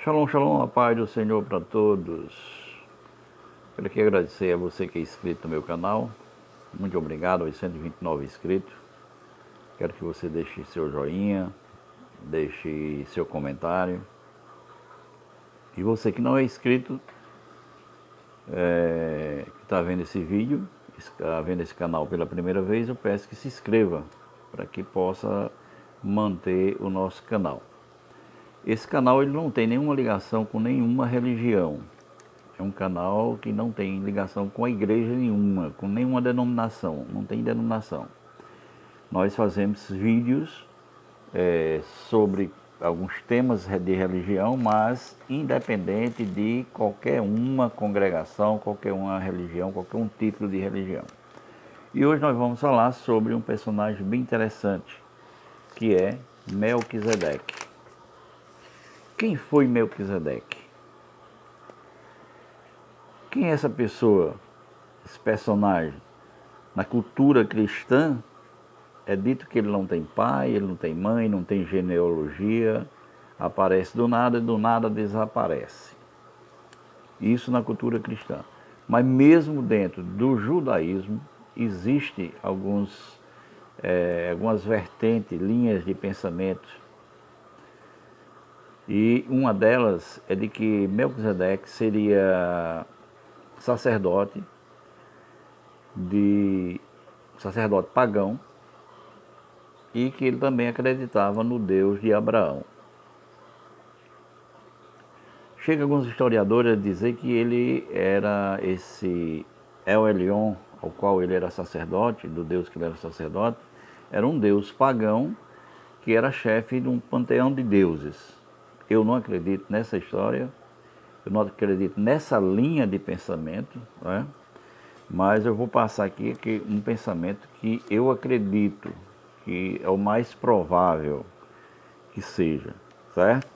Shalom, shalom, a paz do Senhor para todos. Quero aqui agradecer a você que é inscrito no meu canal. Muito obrigado aos 129 inscritos. Quero que você deixe seu joinha, deixe seu comentário. E você que não é inscrito, que está vendo esse vídeo, está vendo esse canal pela primeira vez, eu peço que se inscreva para que possa manter o nosso canal. Esse canal ele não tem nenhuma ligação com nenhuma religião. É um canal que não tem ligação com a igreja nenhuma, com nenhuma denominação, não tem denominação. Nós fazemos vídeos sobre alguns temas de religião, mas independente de qualquer uma congregação, qualquer uma religião, qualquer um título de religião. E hoje nós vamos falar sobre um personagem bem interessante, que é Melquisedeque. Quem foi Melquisedeque? Quem é essa pessoa, esse personagem? Na cultura cristã, é dito que ele não tem pai, ele não tem mãe, não tem genealogia, aparece do nada e do nada desaparece. Isso na cultura cristã. Mas mesmo dentro do judaísmo, existe algumas vertentes, linhas de pensamento. E uma delas é de que Melquisedeque seria sacerdote pagão, e que ele também acreditava no Deus de Abraão. Chega alguns historiadores a dizer que ele era esse El Elyon, ao qual ele era sacerdote, do Deus que ele era sacerdote, era um Deus pagão que era chefe de um panteão de deuses. Eu não acredito nessa história, eu não acredito nessa linha de pensamento, né? Mas eu vou passar aqui um pensamento que eu acredito que é o mais provável que seja, certo?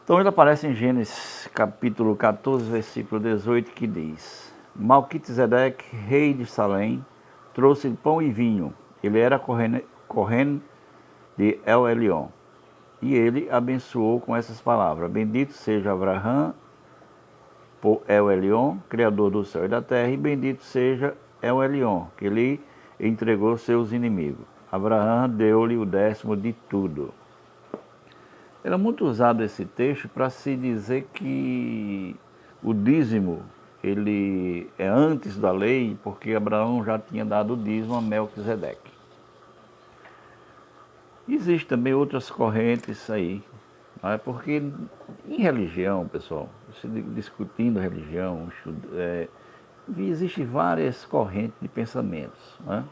Então ele aparece em Gênesis capítulo 14, versículo 18, que diz: Melquisedeque, rei de Salém, trouxe pão e vinho. Ele era Cohen de El Elyon. E ele abençoou com essas palavras: Bendito seja Abraão por El Elyon, criador do céu e da terra, e bendito seja El Elyon, que lhe entregou seus inimigos. Abraão deu-lhe o 10º de tudo. Era muito usado esse texto para se dizer que o dízimo ele é antes da lei, porque Abraão já tinha dado o dízimo a Melquisedeque. Existem também outras correntes aí, porque em religião, pessoal, você discutindo religião, existem várias correntes de pensamentos, né?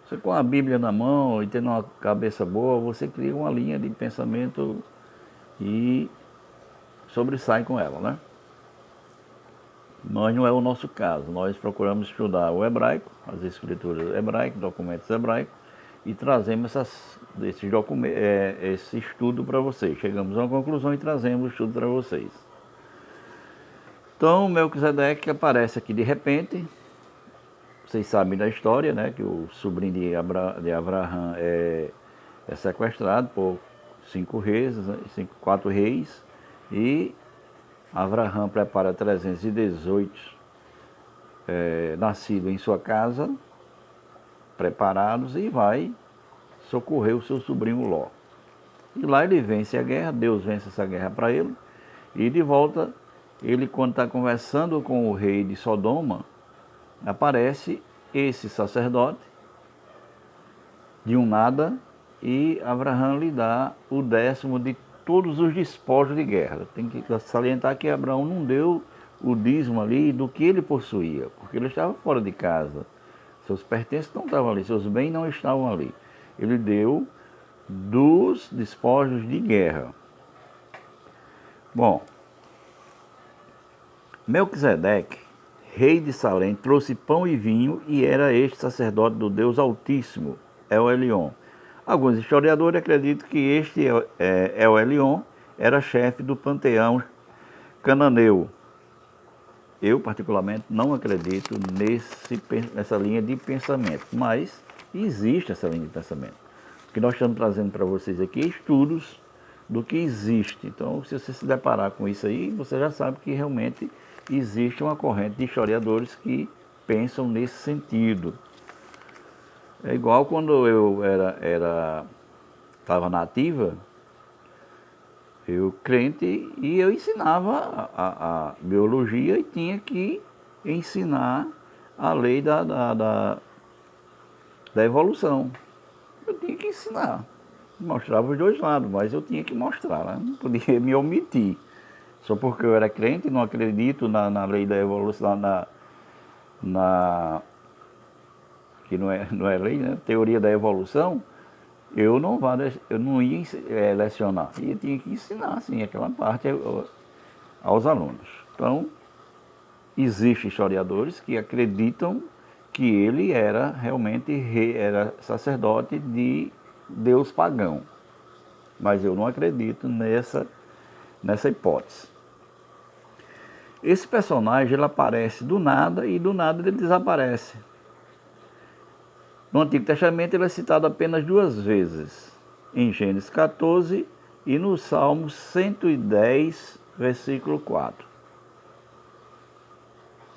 Você com a Bíblia na mão e tendo uma cabeça boa, você cria uma linha de pensamento e sobressai com ela, né? Nós não é o nosso caso, nós procuramos estudar o hebraico, as escrituras hebraicas, documentos hebraicos, e trazemos esse estudo para vocês. Chegamos a uma conclusão e trazemos o estudo para vocês. Então, Melquisedeque aparece aqui de repente. Vocês sabem da história, né? Que o sobrinho de Abraão é sequestrado por 4 reis, e Abraão prepara 318 nascidos em sua casa, preparados, e vai socorrer o seu sobrinho Ló. E lá ele vence a guerra, Deus vence essa guerra para ele, e de volta, ele quando está conversando com o rei de Sodoma, aparece esse sacerdote, de um nada, e Abraão lhe dá o 10º de todos os despojos de guerra. Tem que salientar que Abraão não deu o dízimo ali do que ele possuía, porque ele estava fora de casa. Seus pertences não estavam ali, seus bens não estavam ali. Ele deu dos despojos de guerra. Bom, Melquisedeque, rei de Salém, trouxe pão e vinho, e era este sacerdote do Deus Altíssimo, El Elyon. Alguns historiadores acreditam que este El Elyon era chefe do panteão cananeu. Eu, particularmente, não acredito nessa linha de pensamento, mas existe essa linha de pensamento. O que nós estamos trazendo para vocês aqui é estudos do que existe. Então, se você se deparar com isso aí, você já sabe que realmente existe uma corrente de historiadores que pensam nesse sentido. É igual quando eu estava na ativa, eu crente, e eu ensinava a biologia e tinha que ensinar a lei da evolução. Eu tinha que ensinar. Mostrava os dois lados, mas eu tinha que mostrar, né? Não podia me omitir. Só porque eu era crente, não acredito na lei da evolução, na que não é lei, né? Teoria da evolução, eu não ia lecionar. E eu tinha que ensinar, assim, aquela parte aos alunos. Então, existem historiadores que acreditam que ele era realmente rei, era sacerdote de Deus pagão. Mas eu não acredito nessa hipótese. Esse personagem ele aparece do nada e do nada ele desaparece. No Antigo Testamento ele é citado apenas 2 vezes, em Gênesis 14 e no Salmo 110, versículo 4.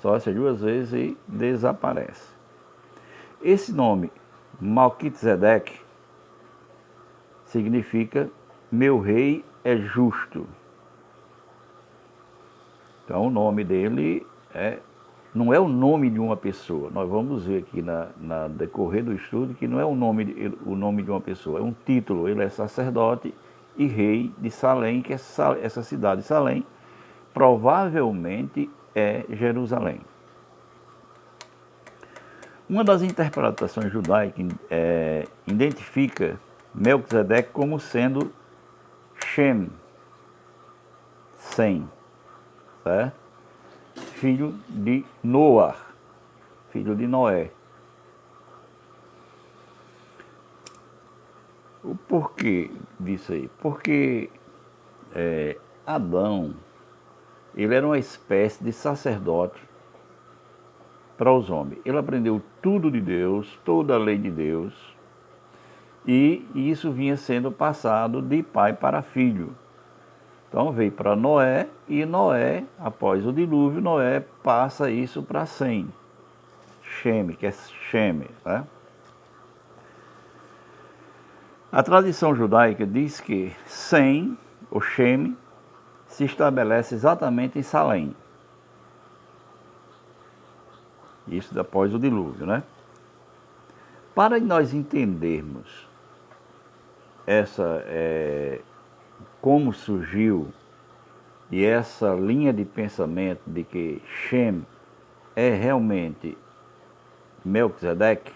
Só essas 2 vezes e desaparece. Esse nome, Melquisedeque, significa meu rei é justo. Então o nome dele não é o nome de uma pessoa. Nós vamos ver aqui na decorrer do estudo que não é o nome de uma pessoa, é um título. Ele é sacerdote e rei de Salém, que essa cidade de Salém provavelmente é Jerusalém. Uma das interpretações judaicas identifica Melquisedeque como sendo Shem, Sem, certo? Filho de Noar, filho de Noé. O porquê disso aí? Porque Adão, ele era uma espécie de sacerdote para os homens. Ele aprendeu tudo de Deus, toda a lei de Deus, e isso vinha sendo passado de pai para filho. Então veio para Noé, e Noé, após o dilúvio, Noé passa isso para Sem, Shem, que é Shem, né? A tradição judaica diz que Sem, ou Shem, se estabelece exatamente em Salém. Isso após o dilúvio, né? Para nós entendermos como surgiu e essa linha de pensamento de que Shem é realmente Melquisedeque,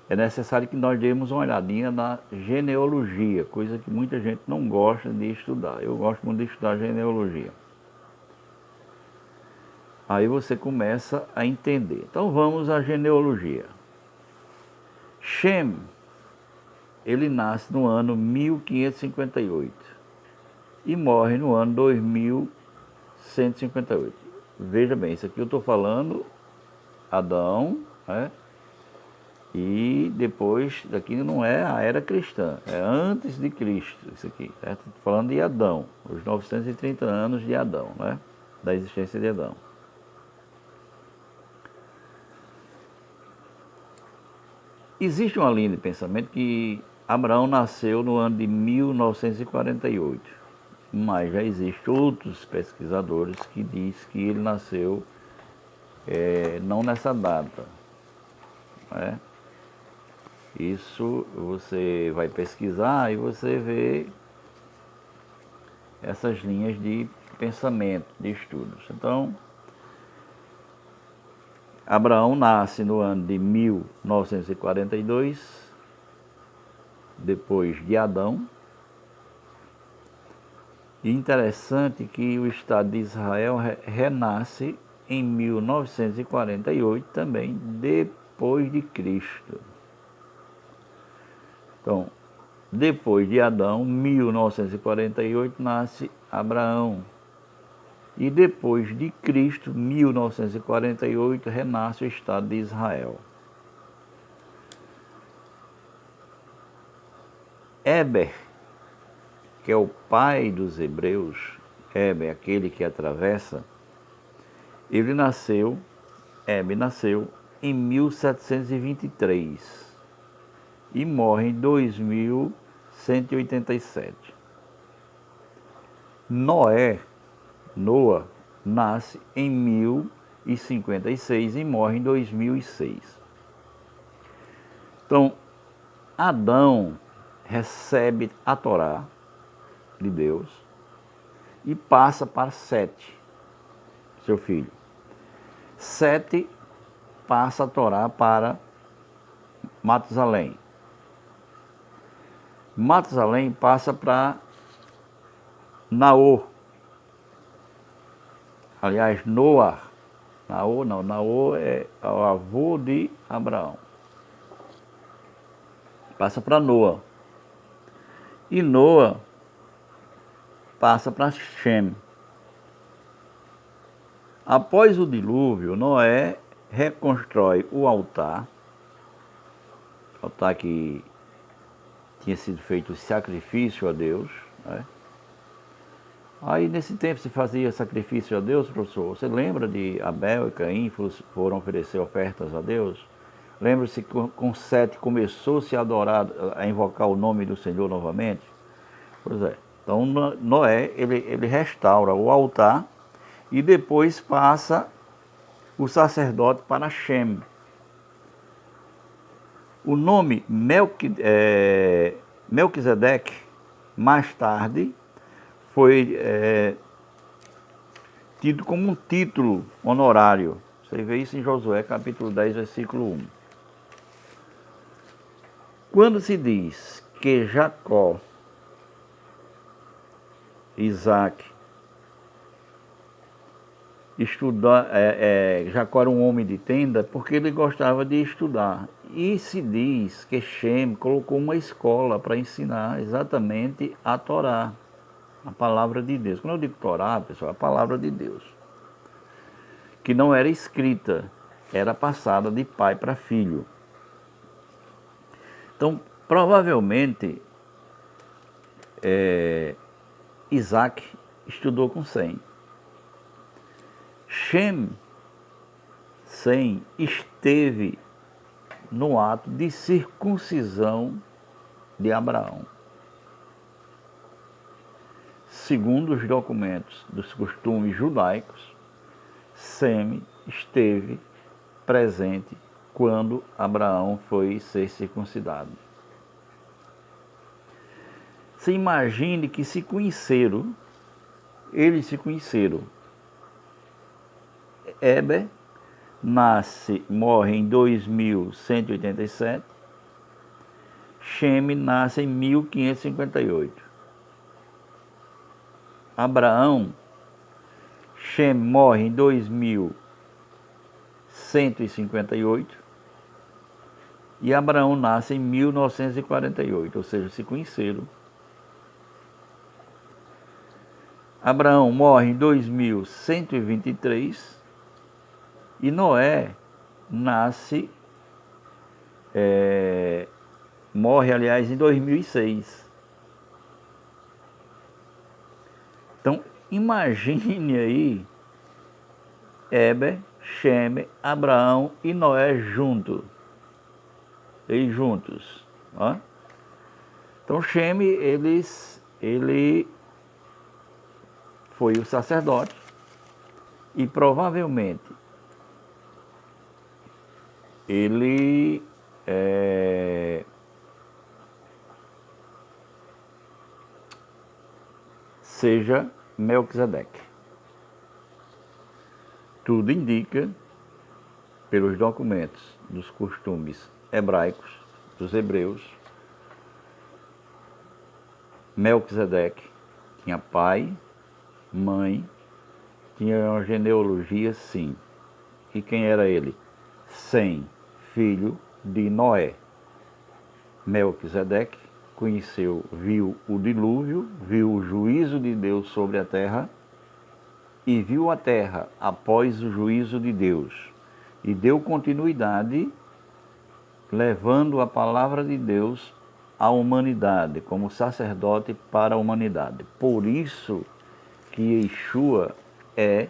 é necessário que nós demos uma olhadinha na genealogia, coisa que muita gente não gosta de estudar. Eu gosto muito de estudar genealogia. Aí você começa a entender. Então vamos à genealogia. Shem, ele nasce no ano 1558 e morre no ano 2158. Veja bem, isso aqui eu estou falando Adão, né? E depois, daqui não é a era cristã, é antes de Cristo, isso aqui. Estou falando de Adão, os 930 anos de Adão, né? Da existência de Adão. Existe uma linha de pensamento que Abraão nasceu no ano de 1948, mas já existem outros pesquisadores que dizem que ele nasceu não nessa data, né? Isso você vai pesquisar e você vê essas linhas de pensamento, de estudos. Então, Abraão nasce no ano de 1942, depois de Adão. E interessante que o Estado de Israel renasce em 1948 também, depois de Cristo. Então, depois de Adão, 1948, nasce Abraão. E depois de Cristo, 1948, renasce o Estado de Israel. Eber, que é o pai dos hebreus, Heber, aquele que atravessa, Heber nasceu em 1723 e morre em 2187. Noah, nasce em 1056 e morre em 2006. Então, Adão recebe a Torá de Deus e passa para Sete, seu filho. Sete passa a Torá para Matusalém. Matusalém passa para Naor. Aliás, Noah. Naor é o avô de Abraão. Passa para Noah. E Noah passa para Shem. Após o dilúvio, Noé reconstrói o altar que tinha sido feito o sacrifício a Deus, né? Aí nesse tempo se fazia sacrifício a Deus, professor. Você lembra de Abel e Caim foram oferecer ofertas a Deus? Lembra-se que com Sete começou-se a adorar, a invocar o nome do Senhor novamente? Pois é. Então Noé, ele restaura o altar e depois passa o sacerdote para Shem. O nome Melquisedeque, mais tarde, foi tido como um título honorário. Você vê isso em Josué, capítulo 10, versículo 1. Quando se diz que Jacó, Isaac, Jacó era um homem de tenda porque ele gostava de estudar. E se diz que Shem colocou uma escola para ensinar exatamente a Torá, a palavra de Deus. Quando eu digo Torá, pessoal, é a palavra de Deus, que não era escrita, era passada de pai para filho. Então, provavelmente, Isaac estudou com Sem. Sem esteve no ato de circuncisão de Abraão. Segundo os documentos dos costumes judaicos, Sem esteve presente quando Abraão foi ser circuncidado. Você imagine que eles se conheceram. Heber morre em 2187, Shem nasce em 1558. Shem morre em 2158 e Abraão nasce em 1948, ou seja, se conheceram. Abraão morre em 2123 e Noé morre, aliás, em 2006. Então, imagine aí Heber, Shem, Abraão e Noé juntos. Ó. Então, Shem, ele foi o sacerdote e provavelmente ele seja Melquisedeque. Tudo indica, pelos documentos dos costumes hebraicos, dos hebreus, Melquisedeque tinha pai, mãe, tinha uma genealogia, sim. E quem era ele? Sem, filho de Noé. Melquisedeque viu o dilúvio, viu o juízo de Deus sobre a terra e viu a terra após o juízo de Deus. E deu continuidade, levando a palavra de Deus a humanidade, como sacerdote para a humanidade. Por isso que Yeshua é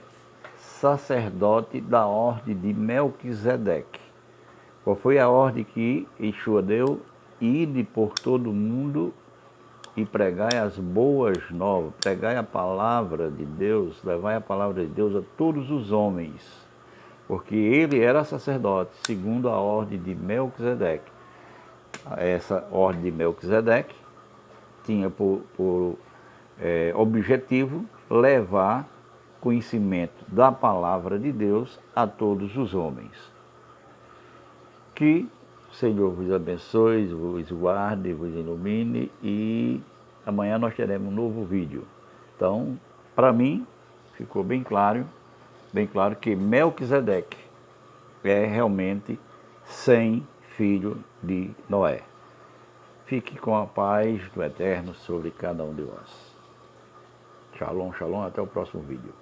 sacerdote da ordem de Melquisedeque. Qual foi a ordem que Yeshua deu? Ide por todo mundo e pregai as boas novas, pregai a palavra de Deus, levai a palavra de Deus a todos os homens, porque ele era sacerdote, segundo a ordem de Melquisedeque. Essa ordem de Melquisedeque tinha por objetivo levar conhecimento da palavra de Deus a todos os homens. Que o Senhor vos abençoe, vos guarde, vos ilumine e amanhã nós teremos um novo vídeo. Então, para mim, ficou bem claro que Melquisedeque é realmente Sem, filho de Noé. Fique com a paz do Eterno sobre cada um de vós. Shalom, shalom, até o próximo vídeo.